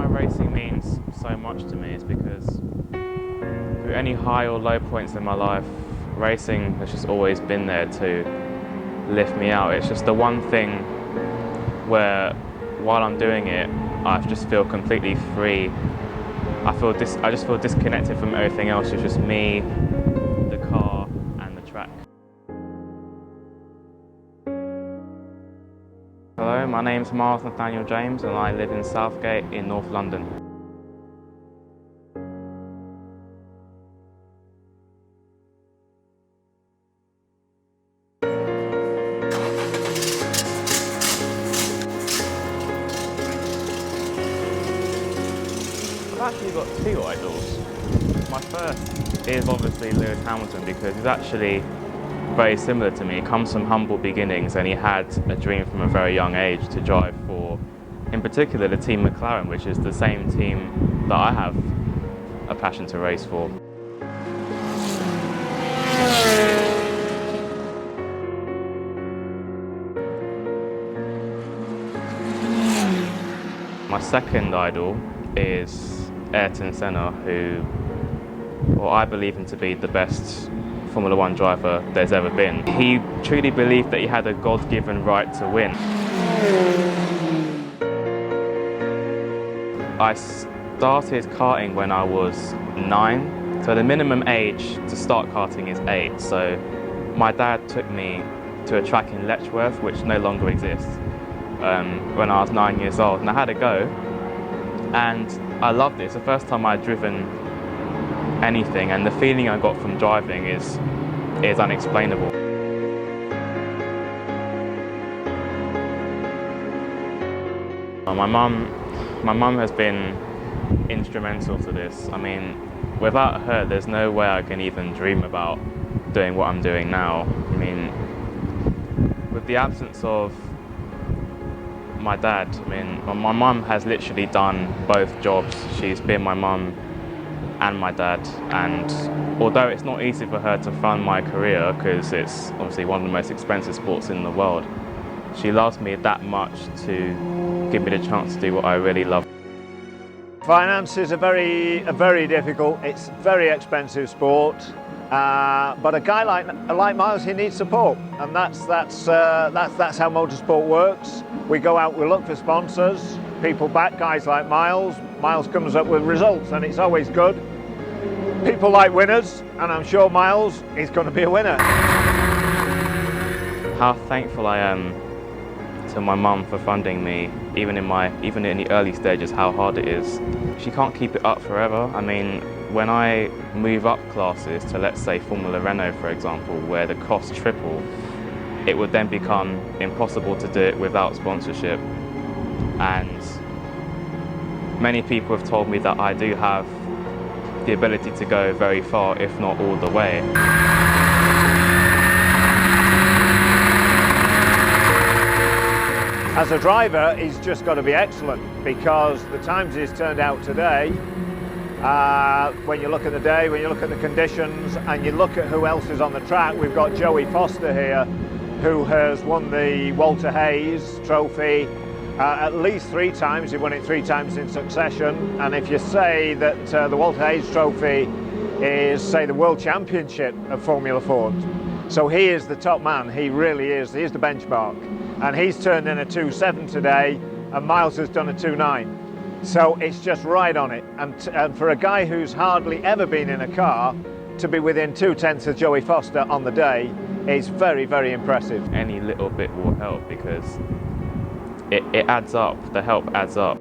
why racing means so much to me is because through any high or low points in my life, racing has just always been there to lift me out. It's just the one thing where while I'm doing it, I just feel completely free. I just feel disconnected from everything else. It's just me, the car and the track. Hello, my name's Nathaniel-James and I live in Southgate in North London. I've actually got two idols. My first is obviously Lewis Hamilton because he's actually very similar to me. He comes from humble beginnings and he had a dream from a very young age to drive for, in particular, the team McLaren, which is the same team that I have a passion to race for. My second idol is Ayrton Senna, who, well, I believe him to be the best Formula One driver there's ever been. He truly believed that he had a God-given right to win. I started karting when I was 9, so the minimum age to start karting is 8. So my dad took me to a track in Letchworth, which no longer exists, when I was 9 years old, and I had a go, and I loved it. It's the first time I'd driven anything, and the feeling I got from driving is unexplainable. My mum has been instrumental to this. I mean, without her, there's no way I can even dream about doing what I'm doing now. I mean, with the absence of my dad, I mean, my mum has literally done both jobs. She's been my mum and my dad, and although it's not easy for her to fund my career because it's obviously one of the most expensive sports in the world, she loves me that much to give me the chance to do what I really love. Finances are very difficult. It's a very expensive sport, but a guy like Miles, he needs support, and that's how motorsport works. We go out, we look for sponsors, people back guys like Miles. Miles comes up with results, and it's always good. People like winners, and I'm sure Miles is going to be a winner. How thankful I am to my mum for funding me, even in the early stages, how hard it is. She can't keep it up forever. I mean, when I move up classes to, let's say, Formula Renault, for example, where the costs triple, it would then become impossible to do it without sponsorship. And many people have told me that I do have the ability to go very far, if not all the way. As a driver, he's just got to be excellent, because the times he's turned out today, when you look at the day, when you look at the conditions, and you look at who else is on the track, we've got Joey Foster here, who has won the Walter Hayes Trophy at least 3 times. He won it 3 times in succession. And if you say that the Walter Hayes Trophy is, say, the World Championship of Formula Ford, so he is the top man. He really is. He is the benchmark. And he's turned in a 2.7 today, and Miles has done a 2.9. So it's just right on it. And for a guy who's hardly ever been in a car, to be within 0.2 of Joey Foster on the day is very, very impressive. Any little bit will help because it adds up, the help adds up.